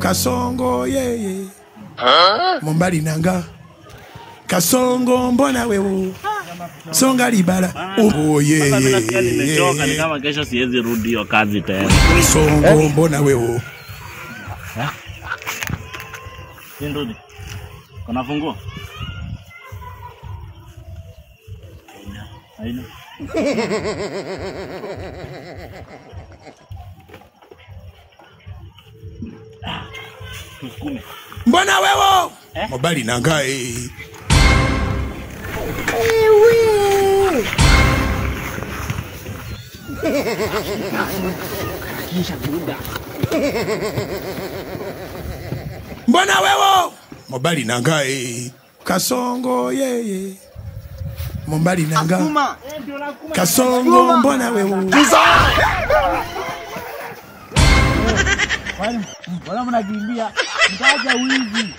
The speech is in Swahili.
Kasongo yeye Mombali nanga Kasongo mbona wewe Songa libala oh yeye nimechoka ni kama kesho siwezi rudi hiyo kazi tena. Kasongo mbona wewe Nirudi. Kuna funguo? Haina. Tusukume. Mbona wewe Mombali nanga Mbona wewe Mombali nanga Kasongo yeye Mombali nanga Kasongo mbona wewe Wala mnakimbia. Mtaja wizi.